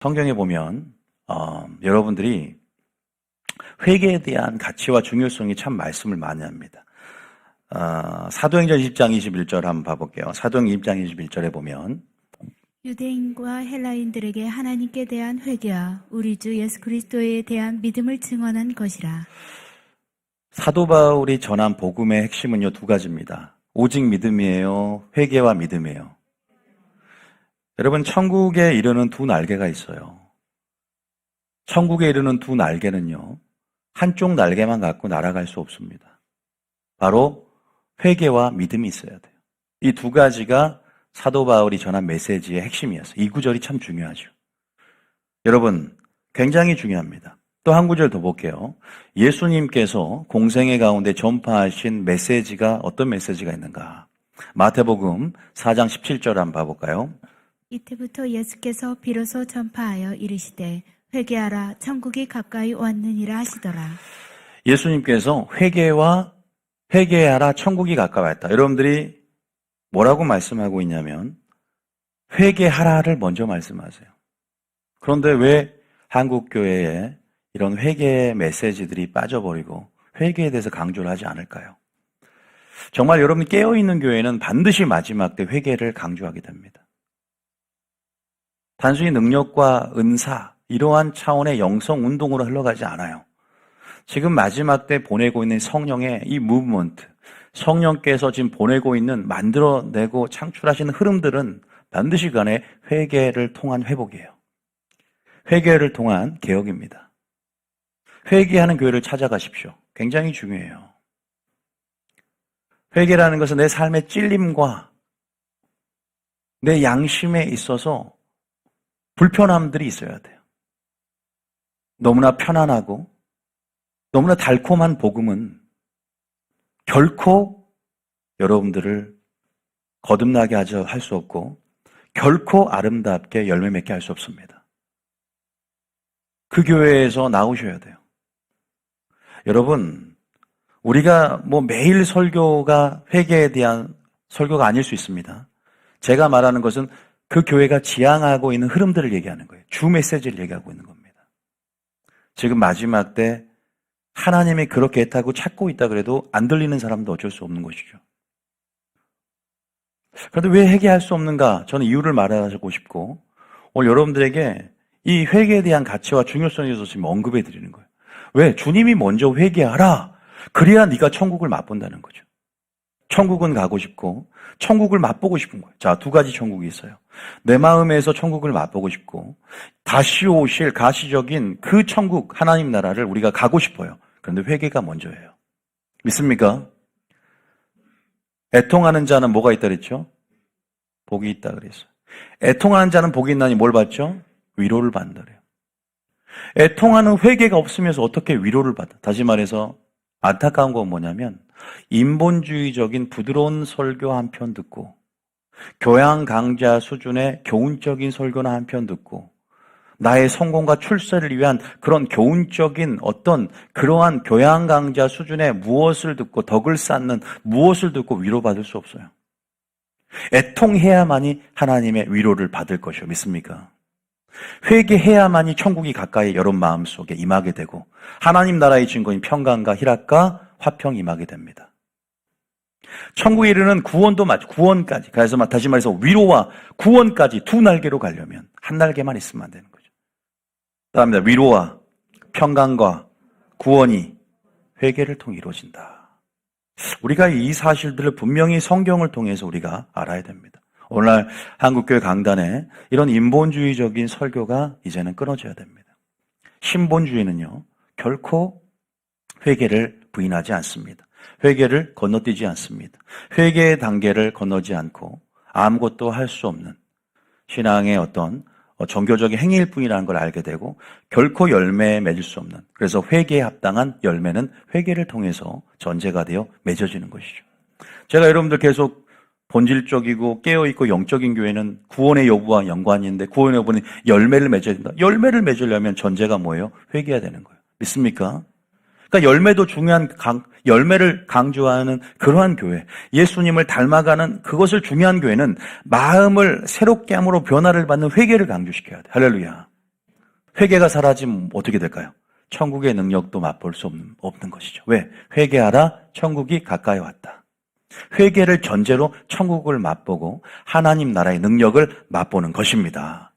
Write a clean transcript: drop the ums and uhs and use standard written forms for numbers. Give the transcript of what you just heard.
성경에 보면 여러분들이 회개에 대한 가치와 중요성이 참 말씀을 많이 합니다. 사도행전 20장 21절 한번 봐볼게요. 사도행전 20장 21절에 보면 유대인과 헬라인들에게 하나님께 대한 회개와 우리 주 예수 그리스도에 대한 믿음을 증언한 것이라. 사도 바울이 전한 복음의 핵심은요, 두 가지입니다. 오직 믿음이에요. 회개와 믿음이에요. 여러분, 천국에 이르는 두 날개가 있어요. 천국에 이르는 두 날개는요, 한쪽 날개만 갖고 날아갈 수 없습니다. 바로 회개와 믿음이 있어야 돼요. 이 두 가지가 사도 바울이 전한 메시지의 핵심이었어요. 이 구절이 참 중요하죠. 여러분, 굉장히 중요합니다. 또 한 구절 더 볼게요. 예수님께서 공생애 가운데 전파하신 메시지가 어떤 메시지가 있는가? 마태복음 4장 17절 한번 봐볼까요? 이때부터 예수께서 비로소 전파하여 이르시되 회개하라 천국이 가까이 왔느니라 하시더라. 예수님께서 회개하라 천국이 가까이 왔다. 여러분들이 뭐라고 말씀하고 있냐면 회개하라를 먼저 말씀하세요. 그런데 왜 한국교회에 이런 회개의 메시지들이 빠져버리고 회개에 대해서 강조를 하지 않을까요? 정말 여러분이 깨어있는 교회는 반드시 마지막 때 회개를 강조하게 됩니다. 단순히 능력과 은사, 이러한 차원의 영성 운동으로 흘러가지 않아요. 지금 마지막 때 보내고 있는 성령의 이 무브먼트, 성령께서 지금 보내고 있는 만들어내고 창출하시는 흐름들은 반드시 간에 회개를 통한 회복이에요. 회개를 통한 개혁입니다. 회개하는 교회를 찾아가십시오. 굉장히 중요해요. 회개라는 것은 내 삶의 찔림과 내 양심에 있어서 불편함들이 있어야 돼요. 너무나 편안하고 너무나 달콤한 복음은 결코 여러분들을 거듭나게 할 수 없고 결코 아름답게 열매 맺게 할 수 없습니다. 그 교회에서 나오셔야 돼요. 여러분, 우리가 매일 설교가 회개에 대한 설교가 아닐 수 있습니다. 제가 말하는 것은 그 교회가 지향하고 있는 흐름들을 얘기하는 거예요. 주 메시지를 얘기하고 있는 겁니다. 지금 마지막 때 하나님이 그렇게 애타고 찾고 있다 그래도 안 들리는 사람도 어쩔 수 없는 것이죠. 그런데 왜 회개할 수 없는가? 저는 이유를 말하고 싶고 오늘 여러분들에게 이 회개에 대한 가치와 중요성에 대해서 지금 언급해 드리는 거예요. 왜? 주님이 먼저 회개하라. 그래야 네가 천국을 맛본다는 거죠. 천국은 가고 싶고 천국을 맛보고 싶은 거예요. 자, 두 가지 천국이 있어요. 내 마음에서 천국을 맛보고 싶고 다시 오실 가시적인 그 천국, 하나님 나라를 우리가 가고 싶어요. 그런데 회개가 먼저예요. 믿습니까? 애통하는 자는 뭐가 있다 그랬죠? 복이 있다 그랬어요. 애통하는 자는 복이 있나니 뭘 받죠? 위로를 받는다 그래요. 애통하는 회개가 없으면서 어떻게 위로를 받아? 다시 말해서 안타까운 건 뭐냐면 인본주의적인 부드러운 설교 한 편 듣고 교양 강좌 수준의 교훈적인 설교나 한 편 듣고 나의 성공과 출세를 위한 그런 교훈적인 어떤 그러한 교양 강좌 수준의 무엇을 듣고 덕을 쌓는 무엇을 듣고 위로받을 수 없어요. 애통해야만이 하나님의 위로를 받을 것이요. 믿습니까? 회개해야만이 천국이 가까이 여러분 마음속에 임하게 되고 하나님 나라의 증거인 평강과 희락과 화평이 임하게 됩니다. 천국에 이르는 구원도 구원까지, 그래서 다시 말해서 위로와 구원까지 두 날개로 가려면 한 날개만 있으면 안 되는 거죠. 그다음에 위로와 평강과 구원이 회개를 통해 이루어진다. 우리가 이 사실들을 분명히 성경을 통해서 우리가 알아야 됩니다. 오늘날 한국교회 강단에 이런 인본주의적인 설교가 이제는 끊어져야 됩니다. 신본주의는요, 결코 회개를 부인하지 않습니다. 회개를 건너뛰지 않습니다. 회개의 단계를 건너지 않고 아무것도 할 수 없는 신앙의 어떤 종교적인 행위일 뿐이라는 걸 알게 되고 결코 열매에 맺을 수 없는, 그래서 회개에 합당한 열매는 회개를 통해서 전제가 되어 맺어지는 것이죠. 제가 여러분들 계속 본질적이고 깨어있고 영적인 교회는 구원의 여부와 연관이 있는데 구원의 여부는 열매를 맺어야 된다. 열매를 맺으려면 전제가 뭐예요? 회개해야 되는 거예요. 믿습니까? 그러니까 열매도 중요한 열매를 강조하는 그러한 교회, 예수님을 닮아가는 그것을 중요한 교회는 마음을 새롭게 함으로 변화를 받는 회개를 강조시켜야 돼. 할렐루야. 회개가 사라지면 어떻게 될까요? 천국의 능력도 맛볼 수 없는 것이죠. 왜? 회개하라, 천국이 가까이 왔다. 회개를 전제로 천국을 맛보고 하나님 나라의 능력을 맛보는 것입니다.